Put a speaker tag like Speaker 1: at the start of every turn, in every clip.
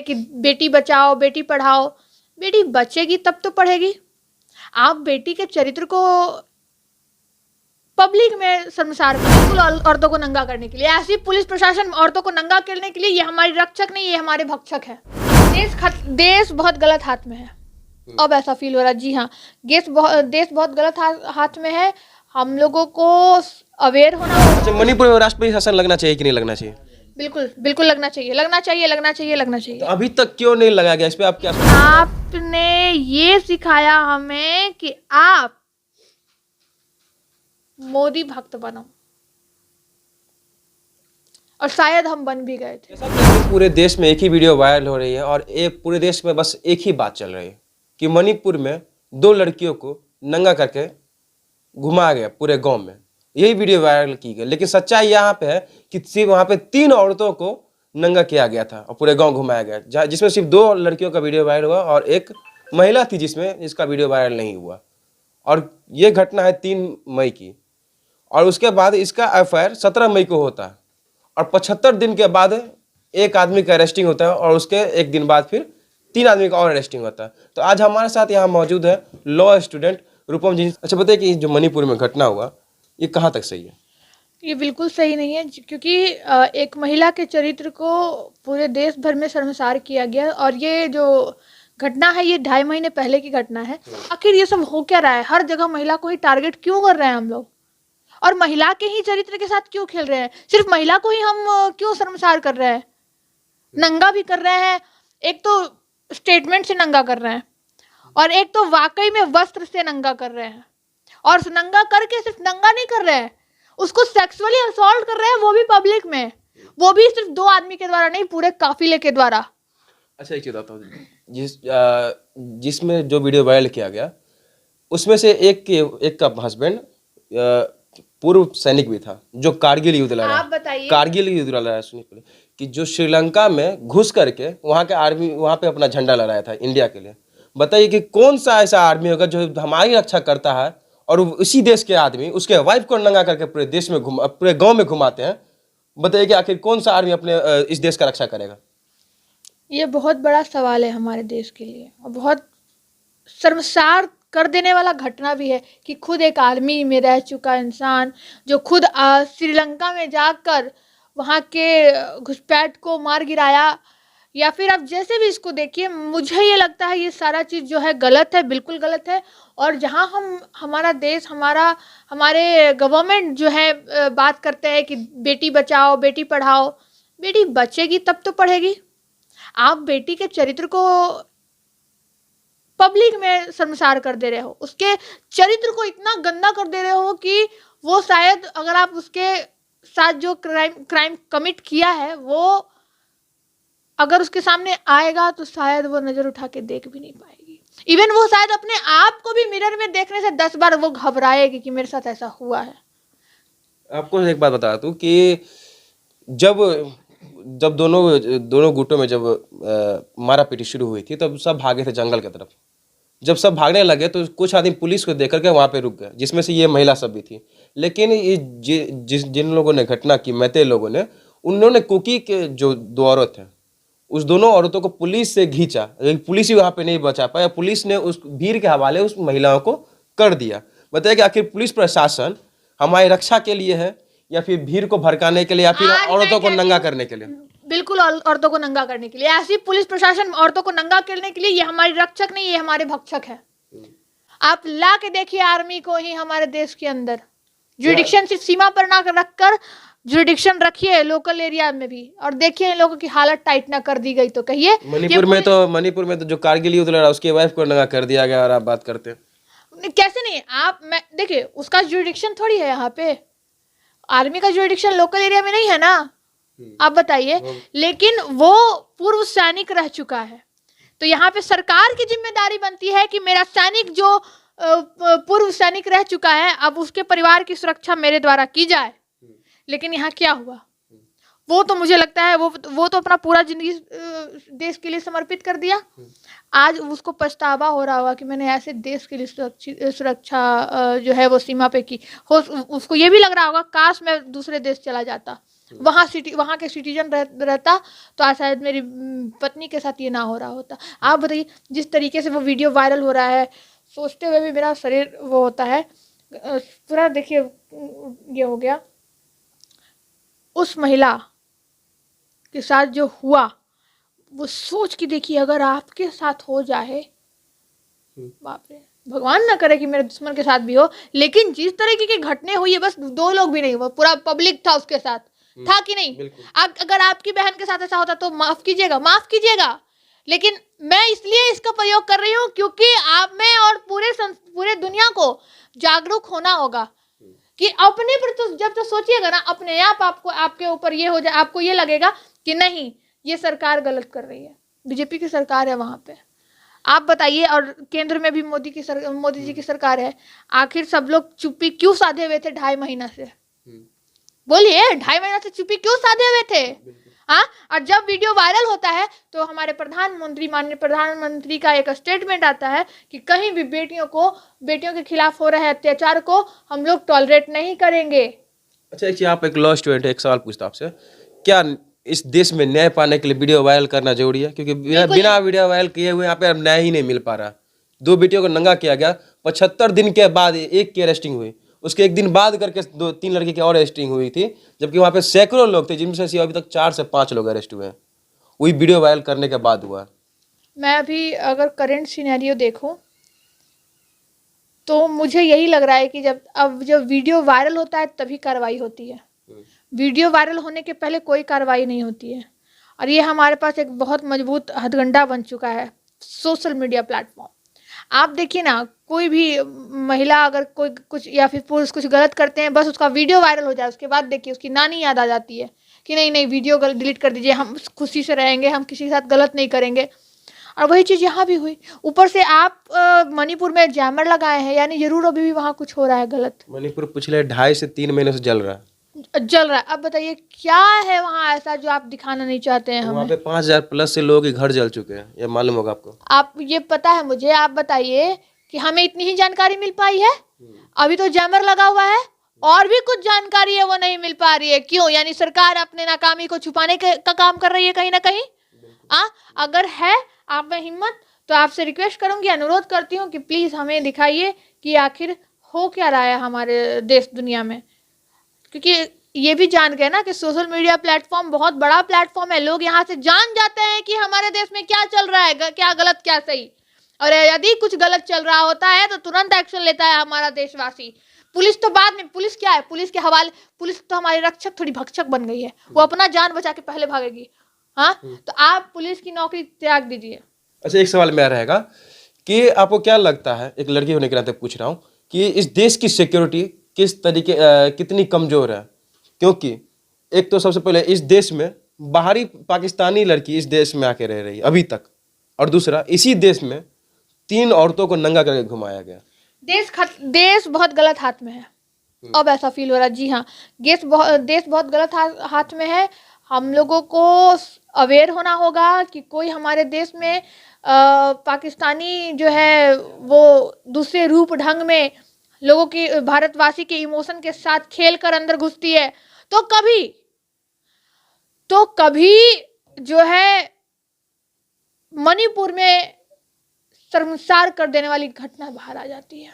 Speaker 1: कि बेटी बचाओ बेटी पढ़ाओ, बेटी बचेगी तब तो पढ़ेगी। आप बेटी के चरित्र को पब्लिक में शर्मसार बिल्कुल औरतों को नंगा करने के लिए, ऐसी पुलिस प्रशासन औरतों को नंगा करने के लिए, ये हमारी रक्षक नहीं, ये हमारे भक्षक है। देश बहुत गलत हाथ में है। अब ऐसा फील हो रहा है। जी हाँ, देश बहुत गलत हाथ में है। हम लोगों को अवेयर होना होगा।
Speaker 2: अच्छा, मणिपुर में राष्ट्रपति शासन लगना चाहिए कि नहीं लगना चाहिए?
Speaker 1: बिल्कुल बिल्कुल लगना चाहिए, लगना चाहिए, लगना चाहिए, लगना चाहिए।
Speaker 2: तो अभी तक क्यों नहीं लगाया गया? इस पे आप क्या सोचते हैं?
Speaker 1: आपने ये सिखाया हमें कि आप मोदी भक्त बनो, और शायद हम बन भी गए थे।
Speaker 2: जैसा कि पूरे देश में एक ही वीडियो वायरल हो रही है और एक पूरे देश में बस एक ही बात चल रही है कि मणिपुर में 2 लड़कियों को नंगा करके घुमाया गया पूरे गांव में। यही वीडियो वायरल की गई, लेकिन सच्चाई यहाँ पे है कि सिर्फ वहाँ पे 3 औरतों को नंगा किया गया था और पूरे गांव घुमाया गया, जिसमें सिर्फ 2 लड़कियों का वीडियो वायरल हुआ और एक महिला थी जिसका वीडियो वायरल नहीं हुआ। और ये घटना है 3 मई की, और उसके बाद इसका एफआईआर 17 मई को होता है और 75 दिन के बाद एक आदमी का अरेस्टिंग होता है और उसके एक दिन बाद फिर 3 आदमी का और अरेस्टिंग होता है। तो आज हमारे साथ यहाँ मौजूद है लॉ स्टूडेंट रूपम जी। अच्छा बताइए कि जो मणिपुर में घटना हुआ ये कहाँ तक सही है?
Speaker 1: ये बिल्कुल सही नहीं है, क्योंकि एक महिला के चरित्र को पूरे देश भर में शर्मसार किया गया। और ये जो घटना है ये 2.5 महीने पहले की घटना है। आखिर ये सब हो क्या रहा है? हर जगह महिला को ही टारगेट क्यों कर रहे हैं हम लोग, और महिला के ही चरित्र के साथ क्यों खेल रहे हैं? सिर्फ महिला को ही हम क्यों शर्मसार कर रहे हैं? नंगा भी कर रहे हैं, एक तो स्टेटमेंट से नंगा कर रहे हैं, और एक तो वाकई में वस्त्र से नंगा कर रहे हैं। और नंगा करके सिर्फ नंगा नहीं कर रहे हैं, उसको सेक्सुअली असॉल्ट कर रहे हैं, वो भी पब्लिक में, वो भी सिर्फ 2 आदमी के द्वारा नहीं, पूरे काफिले के द्वारा।
Speaker 2: अच्छा एक चीज बताता हूँ, जिसमें जो वीडियो वायरल किया गया उसमें से एक का हस्बैंड पूर्व सैनिक भी था जो कारगिल युद्ध लड़ा।
Speaker 1: आप बताइए।
Speaker 2: कारगिल युद्ध लड़ा, सुनिए पहले, कि जो श्रीलंका में घुस करके वहाँ के आर्मी वहाँ पे अपना झंडा लहराया था इंडिया के लिए। बताइए कि कौन सा ऐसा आर्मी होगा जो हमारी रक्षा करता है और उसी देश के आदमी उसके वाइफ को नंगा करके पूरे देश में पूरे गाँव में घुमाते हैं। बताइए कि आखिर कौन सा आर्मी अपने इस देश का रक्षा करेगा?
Speaker 1: ये बहुत बड़ा सवाल है हमारे देश के लिए, और बहुत शर्मसार कर देने वाला घटना भी है कि खुद एक आर्मी में रह चुका इंसान जो खुद श्रीलंका में जाकर वहाँ के घुसपैठ को मार गिराया, या फिर आप जैसे भी इसको देखिए, मुझे ये लगता है ये सारा चीज़ जो है गलत है, बिल्कुल गलत है। और जहाँ हमारा देश, हमारे गवर्नमेंट जो है बात करते हैं कि बेटी बचाओ बेटी पढ़ाओ, बेटी बचेगी तब तो पढ़ेगी। आप बेटी के चरित्र को पब्लिक में शर्मसार कर दे रहे हो, उसके चरित्र को इतना गंदा कर दे रहे हो कि वो शायद, अगर आप उसके साथ जो क्राइम कमिट किया है वो अगर उसके सामने आएगा तो शायद वो नजर उठा के देख भी नहीं पाएगी। इवन वो शायद अपने आप को भी मिरर में देखने से 10 बार वो घबराएगी कि मेरे साथ ऐसा हुआ है।
Speaker 2: आपको एक बात बता दूं कि जब दोनों गुटों में जब मारा पीटी शुरू हुई थी तब सब भागे थे जंगल की तरफ। जब सब भागने लगे तो कुछ आदमी पुलिस को देख करके वहाँ पे रुक गए, जिसमें से ये महिला सब भी थी। लेकिन ये जिन लोगों ने घटना की, मैते लोगों ने, उन्होंने कुकी के जो 2 औरत हैं उस दोनों औरतों को पुलिस से खींचा, पुलिस ही वहाँ पे नहीं बचा पाया, पुलिस ने उस भीड़ के हवाले उस महिलाओं को कर दिया। बताइए कि आखिर पुलिस प्रशासन हमारी रक्षा के लिए है या फिर भीड़ को भड़काने के लिए या फिर औरतों को नंगा करने के लिए?
Speaker 1: बिल्कुल औरतों को नंगा करने के लिए, ऐसी पुलिस प्रशासन औरतों को नंगा करने के लिए, ये हमारी रक्षक नहीं, ये हमारे भक्षक है। आप ला के देखिए आर्मी को ही हमारे देश के अंदर, जुरिडिक्शन सिर्फ सीमा पर ना रखकर जुरिडिक्शन रखिए लोकल एरिया में भी, और देखिए इन लोगों की हालत टाइट ना कर दी गई तो कहिए।
Speaker 2: मणिपुर में तो जो कारगिल युद्ध लड़ा उसके वाइफ को नंगा कर दिया गया और आप बात करते हैं
Speaker 1: कैसे? नहीं, देखिए उसका जुरिडिक्शन थोड़ी है यहाँ पे, आर्मी का जुरिडिक्शन लोकल एरिया में नहीं है ना, आप बताइए। लेकिन वो पूर्व सैनिक रह चुका है, तो यहाँ पे सरकार की जिम्मेदारी बनती है कि मेरा सैनिक जो पूर्व सैनिक रह चुका है, अब उसके परिवार की सुरक्षा मेरे द्वारा की जाए। लेकिन यहाँ क्या हुआ? वो तो मुझे लगता है वो तो अपना पूरा जिंदगी देश के लिए समर्पित कर दिया। आज उसको पछतावा हो रहा होगा कि मैंने ऐसे देश के लिए सुरक्षा जो है वो सीमा पे की हो। उसको ये भी लग रहा होगा काश मैं दूसरे देश चला जाता, वहाँ के सिटीजन रहता तो आज शायद मेरी पत्नी के साथ ये ना हो रहा होता। आप बताइए, जिस तरीके से वो वीडियो वायरल हो रहा है, सोचते हुए भी मेरा शरीर वो होता है पूरा। देखिए ये हो गया, उस महिला के साथ जो हुआ, वो सोच के देखिए, अगर आपके साथ हो जाए, बाप रे, भगवान ना करे कि मेरे दुश्मन के साथ भी हो, लेकिन जिस तरीके की घटना हुई है, बस 2 लोग भी नहीं, वो पूरा पब्लिक था उसके साथ, था कि नहीं? अगर आपकी बहन के साथ ऐसा होता तो माफ कीजिएगा। लेकिन मैं इसलिए इसका प्रयोग कर रही हूँ क्योंकि आप में और पूरे दुनिया को जागरूक होना होगा कि अपने पर तो जब तो सोचिएगा ना, अपने आप आपको आपके ऊपर ये हो जाए, आपको ये लगेगा कि नहीं, ये सरकार गलत कर रही है, बीजेपी की सरकार है वहां पे। आप बताइए, और केंद्र में भी मोदी जी की सरकार है, आखिर सब लोग चुप्पी क्यों साधे हुए थे 2.5 महीना से? बोलिए, 2.5 महीना से चुप्पी क्यों साधे हुए थे? हाँ, और जब वीडियो वायरल होता है तो हमारे माननीय प्रधानमंत्री का एक स्टेटमेंट आता है कि कहीं भी बेटियों के खिलाफ हो रहे अत्याचार को हम लोग टॉलरेट नहीं करेंगे।
Speaker 2: अच्छा, एक आप एक लॉ स्टूडेंट है, एक सवाल पूछता आपसे, क्या इस देश में न्याय पाने के लिए वीडियो वायरल करना जरूरी है? क्योंकि बिना वीडियो वायरल किए हुए यहाँ पे अब न्याय ही नहीं मिल पा रहा। 2 बेटियों को नंगा किया गया, 75 दिन के बाद एक की अरेस्टिंग हुई, उसके 1 दिन बाद करके 2-3 लड़की की और अरेस्टिंग हुई थी, जबकि वहाँ पे सैकड़ों लोग थे, जिनमें से अभी तक 4 से 5 लोग अरेस्ट हुए हैं, वही वीडियो वायरल करने के बाद हुआ।
Speaker 1: मैं अभी अगर करंट सिनेरियो देखूं तो मुझे यही लग रहा है कि जब वीडियो वायरल होता है तभी कार्रवाई होती है। वीडियो वायरल होने के पहले कोई कार्रवाई नहीं होती है। और ये हमारे पास एक बहुत मजबूत हथकंडा बन चुका है, सोशल मीडिया प्लेटफॉर्म। आप देखिए ना, कोई भी महिला अगर कोई कुछ या फिर पुरुष कुछ गलत करते हैं, बस उसका वीडियो वायरल हो जाए, उसके बाद देखिए उसकी नानी याद आ जाती है कि नहीं वीडियो डिलीट कर दीजिए, हम खुशी से रहेंगे, हम किसी के साथ गलत नहीं करेंगे। और वही चीज़ यहाँ भी हुई। ऊपर से आप मणिपुर में जैमर लगाए हैं, यानी जरूर अभी भी वहाँ कुछ हो रहा है गलत।
Speaker 2: मणिपुर पिछले 2.5 से 3 महीने से जल रहा है।
Speaker 1: अब बताइए क्या है वहाँ ऐसा जो आप दिखाना नहीं चाहते हैं हमें?
Speaker 2: वहाँ पे 5,000 प्लस से लोग के घर जल चुके हैं, ये मालूम होगा आपको?
Speaker 1: आप ये पता है मुझे, आप बताइए कि हमें इतनी ही जानकारी मिल पाई है? अभी तो जैमर लगा हुआ है, और भी कुछ जानकारी है वो नहीं मिल पा रही है। क्यों? यानी सरकार अपने नाकामी को छुपाने का काम कर रही है कहीं ना कहीं। अगर है आप में हिम्मत तो आपसे रिक्वेस्ट करूंगी, अनुरोध करती हूँ कि प्लीज हमें दिखाइए कि आखिर हो क्या रहा है हमारे देश दुनिया में। क्योंकि ये भी जान गए ना कि सोशल मीडिया प्लेटफॉर्म बहुत बड़ा प्लेटफॉर्म है। लोग यहाँ से जान जाते हैं कि हमारे देश में क्या चल रहा है, क्या गलत क्या सही। और यदि कुछ गलत चल रहा होता है तो तुरंत एक्शन लेता है हमारा देशवासी। पुलिस तो बाद में, पुलिस क्या है, पुलिस के हवाले, पुलिस तो हमारी रक्षक थोड़ी भक्षक बन गई है, वो अपना जान बचा के पहले भागेगी। हाँ, तो आप पुलिस की नौकरी त्याग दीजिए।
Speaker 2: अच्छा, एक सवाल मेरा रहेगा कि आपको क्या लगता है, एक लड़की होने के नाते पूछ रहा हूँ, कि इस देश की सिक्योरिटी किस तरीके कितनी कमजोर है? क्योंकि एक तो सबसे पहले इस देश में बाहरी पाकिस्तानी लड़की इस देश में आके रह रही है अभी तक, और दूसरा इसी देश में 3 औरतों को नंगा करके घुमाया गया।
Speaker 1: देश बहुत गलत हाथ में है। अब ऐसा फील हो रहा है। जी हाँ, देश बहुत गलत हाथ में है। हम लोगों को अवेयर होना होगा कि कोई हमारे देश में पाकिस्तानी जो है वो दूसरे रूप ढंग में लोगों की, भारतवासी के इमोशन के साथ खेल कर अंदर घुसती है तो कभी जो है मणिपुर में शर्मसार कर देने वाली घटना बाहर आ जाती है।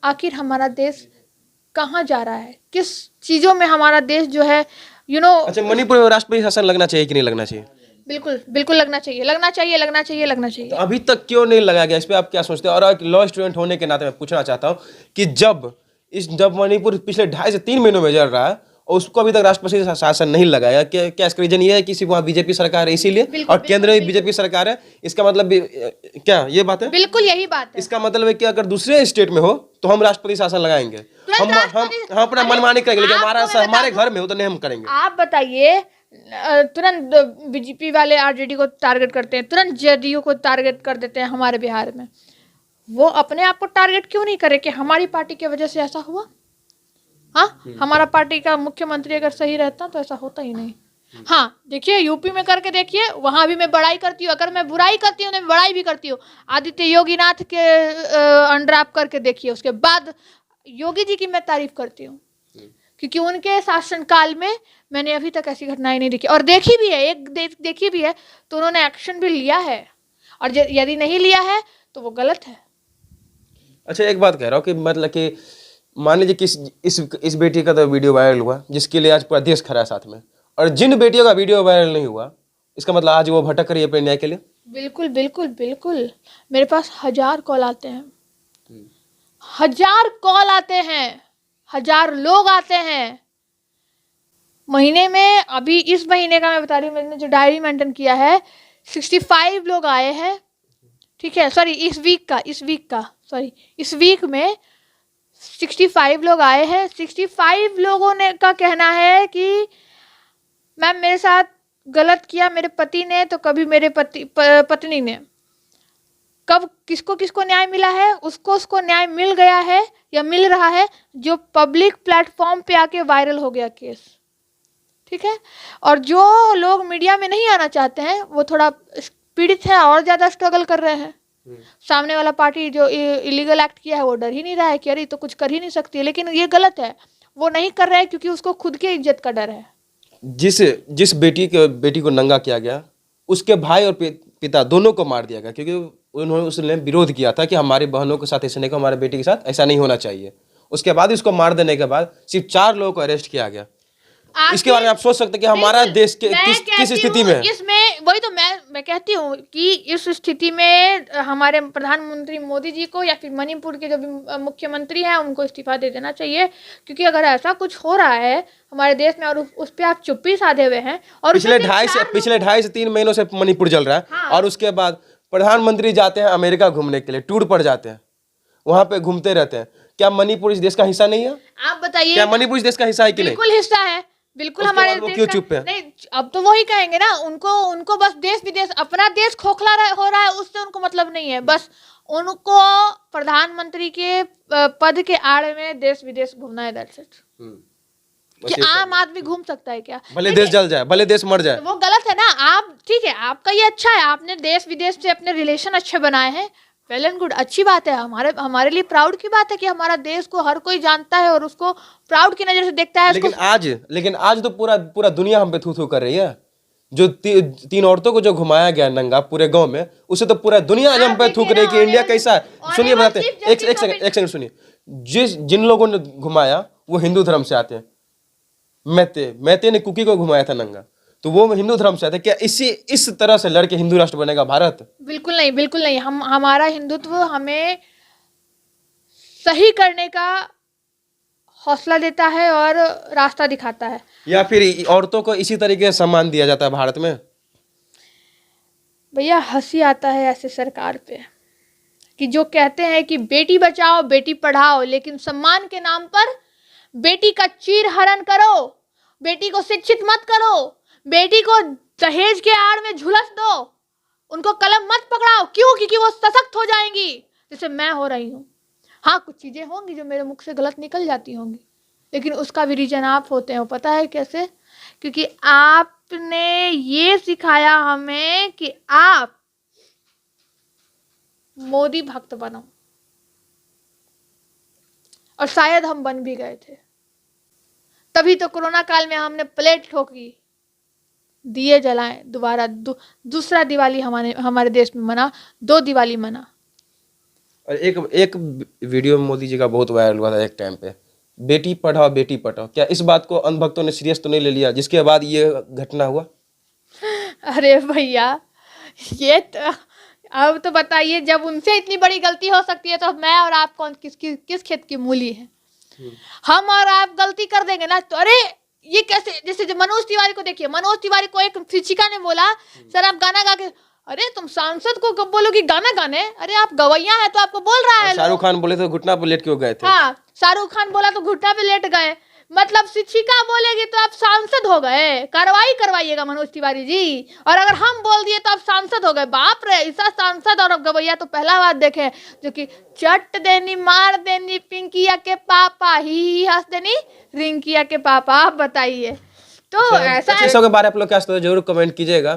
Speaker 1: आखिर हमारा देश कहाँ जा रहा है, किस चीजों में हमारा देश जो है
Speaker 2: अच्छा, मणिपुर में राष्ट्रपति शासन लगना चाहिए कि नहीं लगना चाहिए?
Speaker 1: बिल्कुल लगना चाहिए।
Speaker 2: तो अभी तक क्यों नहीं लगाया गया, इस पे आप क्या सोचते हैं? और एक लॉ स्टूडेंट होने के नाते मैं पूछना चाहता हूँ कि जब मणिपुर पिछले 2.5 से 3 महीनों में जल रहा है और उसको अभी तक राष्ट्रपति शासन नहीं लगाया, क्या इसका रीजन ये है कि सिर्फ वहाँ बीजेपी सरकार है इसीलिए, और केंद्र में बीजेपी सरकार है, इसका मतलब क्या ये बात है?
Speaker 1: बिल्कुल यही बात है।
Speaker 2: इसका मतलब है कि अगर दूसरे स्टेट में हो तो हम राष्ट्रपति शासन लगाएंगे, हम अपना मनमानी करेंगे, लेकिन हमारे घर में हो तो नहीं हम करेंगे।
Speaker 1: आप बताइए, तुरंत बीजेपी वाले आरजेडी को टारगेट करते हैं, तुरंत जेडीयू को टारगेट कर देते हैं हमारे बिहार में। वो अपने आप को टारगेट क्यों नहीं करे कि हमारी पार्टी की वजह से ऐसा हुआ? हाँ, हमारा पार्टी का मुख्यमंत्री अगर सही रहता तो ऐसा होता ही नहीं। हाँ, देखिए यूपी में करके देखिए, वहां भी मैं बड़ाई करती हूँ। अगर मैं बुराई करती हूँ मैं बड़ाई भी करती हूँ। आदित्य योगीनाथ के अंडर आप करके देखिए, उसके बाद योगी जी की मैं तारीफ करती हूँ क्योंकि उनके शासनकाल में मैंने अभी तक ऐसी घटनाएं नहीं देखी, और देखी भी है, देखी भी है, तो उन्होंने एक्शन भी लिया है, और यदि नहीं लिया है तो वो गलत है।
Speaker 2: अच्छा, एक बात कह रहा हूँ कि मतलब कि मान लीजिए कि इस बेटी का तो वीडियो वायरल हुआ जिसके लिए आज पूरा देश खड़ा है साथ में, और जिन बेटियों का वीडियो वायरल नहीं हुआ इसका मतलब आज वो भटक रही है अपने न्याय के लिए।
Speaker 1: बिल्कुल बिल्कुल बिल्कुल, मेरे पास 1000 कॉल आते हैं, 1000 कॉल आते हैं, 1000 लोग आते हैं महीने में। अभी इस महीने का मैं बता रही हूँ, मैंने जो डायरी मेंटेन किया है, 65 लोग आए हैं, ठीक है, सॉरी इस वीक में 65 लोग आए हैं। 65 लोगों ने का कहना है कि मैम मेरे साथ गलत किया मेरे पति ने, तो कभी मेरे पत्नी ने, कब किसको किसको न्याय मिला है, उसको न्याय मिल गया है या मिल रहा है जो पब्लिक प्लेटफॉर्म पे आके वायरल हो गया केस, ठीक है। और जो लोग मीडिया में नहीं आना चाहते हैं वो थोड़ा पीड़ित हैं और ज़्यादा स्ट्रगल कर रहे हैं। सामने वाला पार्टी जो इलीगल एक्ट किया है वो डर ही नहीं रहा है कि अरे तो कुछ कर ही नहीं सकती है, लेकिन ये गलत है, वो नहीं कर रहा है क्योंकि उसको खुद की इज्जत का डर है।
Speaker 2: जिस बेटी को नंगा किया गया उसके भाई और पिता दोनों को मार दिया गया, क्योंकि उसने विरोध किया था कि हमारी बहनों के साथ ऐसा नहीं, हमारे बेटी के साथ ऐसा नहीं होना चाहिए। उसके बाद इसको मार देने के बाद सिर्फ 4 लोगों को अरेस्ट किया गया। इसके बारे में आप सोच सकते हैं कि हमारा देश के किस स्थिति में है।
Speaker 1: इसमें वही तो मैं कहती हूँ कि इस स्थिति में हमारे प्रधानमंत्री मोदी जी को या फिर मणिपुर के जो भी मुख्यमंत्री हैं उनको इस्तीफा दे देना चाहिए, क्योंकि अगर ऐसा कुछ हो रहा है हमारे देश में और उस पर आप चुप्पी साधे हुए हैं, और
Speaker 2: पिछले 2.5 से 3 महीनों से मणिपुर जल रहा है।
Speaker 1: हाँ।
Speaker 2: और उसके बाद प्रधानमंत्री जाते हैं अमेरिका घूमने के लिए, टूर पर जाते हैं, वहां पे घूमते रहते हैं। क्या मणिपुर इस देश का हिस्सा नहीं है?
Speaker 1: आप बताइए,
Speaker 2: क्या मणिपुर इस देश का हिस्सा है कि नहीं?
Speaker 1: बिल्कुल हिस्सा है, बिल्कुल हमारे देश
Speaker 2: क्यों
Speaker 1: का।
Speaker 2: चुप है?
Speaker 1: नहीं, अब तो वही कहेंगे ना, उनको बस देश विदेश, अपना देश खोखला हो रहा है उससे उनको मतलब नहीं है, बस उनको प्रधानमंत्री के पद के आड़ में देश विदेश घूमना है, दैट्स इट। कि आम आदमी घूम सकता है क्या?
Speaker 2: भले देश जल जाए, भले देश मर जाए,
Speaker 1: वो गलत है ना। आप ठीक है, आपका ये अच्छा है, आपने देश विदेश से अपने रिलेशन अच्छे बनाए हैं, वेल एंड गुड, अच्छी बात है। हमारे लिए प्राउड की बात है कि हमारा देश को हर कोई जानता है और उसको प्राउड की नजर से देखता है।
Speaker 2: लेकिन आज तो पूरा दुनिया हम पे थू थू कर रही है। जो 3 औरतों को जो घुमाया गया नंगा पूरे गांव में, उसे तो पूरा दुनिया आज हम पे थूक रही है कि इंडिया कैसा है। सुनिए बताते हैं, एक सेकंड सुनिए। जिन लोगों ने घुमाया वो हिंदू धर्म से आते हैं। मैते ने कुकी को घुमाया था नंगा, तो वो हिंदू धर्म से आते हैं। क्या इस तरह से लड़के हिंदू राष्ट्र बनेगा भारत?
Speaker 1: बिल्कुल नहीं, बिल्कुल नहीं। हमारा हिंदुत्व हमें सही करने का हौसला देता है और रास्ता दिखाता है।
Speaker 2: या फिर औरतों को इसी तरीके से सम्मान दिया जाता है भारत में?
Speaker 1: भैया हंसी आता है ऐसे सरकार पे कि जो कहते हैं कि बेटी बचाओ बेटी पढ़ाओ, लेकिन सम्मान के नाम पर बेटी का चीर हरण करो, बेटी को शिक्षित मत करो, बेटी को दहेज के आड़ में झुलस दो, उनको कलम मत पकड़ाओ। क्यों? क्योंकि वो सशक्त हो जाएंगी, जैसे मैं हो रही हूँ। हाँ, कुछ चीजें होंगी जो मेरे मुख से गलत निकल जाती होंगी, लेकिन उसका भी रीजन आप होते हैं। पता है कैसे? क्योंकि आपने ये सिखाया हमें कि आप मोदी भक्त बनो, और शायद हम बन भी गए थे। तभी तो कोरोना काल में हमने प्लेट ठोकी, दिए जलाए, दोबारा दूसरा दिवाली हमारे देश में मना, 2 दिवाली मना।
Speaker 2: और एक वीडियो में मोदी जी का बहुत वायरल हुआ था एक टाइम पे, बेटी पढ़ाओ बेटी पढ़ाओ। क्या इस बात को अंधभक्तों ने सीरियस तो नहीं ले लिया जिसके बाद ये घटना हुआ?
Speaker 1: अरे भैया, ये तो अब तो बताइए, जब उनसे इतनी बड़ी गलती हो सकती है तो मैं और आप कौन किस खेत की मूली है? हम और आप गलती कर देंगे ना तो अरे ये कैसे? जैसे जो मनोज तिवारी को देखिए, मनोज तिवारी को एक शिक्षिका ने बोला, सर आप गाना गा के, अरे तुम सांसद को कब बोलोगी गाना गाने? अरे आप गवैया है तो आपको बोल रहा है।
Speaker 2: शाहरुख खान बोले तो घुटना पे लेट क्यों गए थे?
Speaker 1: हाँ, शाहरुख खान बोला तो घुटना पे लेट गए। मतलब शिक्षिका बोलेगी तो आप सांसद हो गए। कार्रवाई करवाइएगा मनोज तिवारी जी। और अगर हम बोल दिए तो आप सांसद हो गए। बाप रे, ऐसा सांसद और गवैया तो पहला बात देखे जो कि चट देनी मार देनी पिंकिया के पापा, ही हंस देनी रिंकिया के पापा। आप बताइए तो ऐसा
Speaker 2: के बारे में आप लोग क्या सोचते हो जरूर कमेंट कीजिएगा।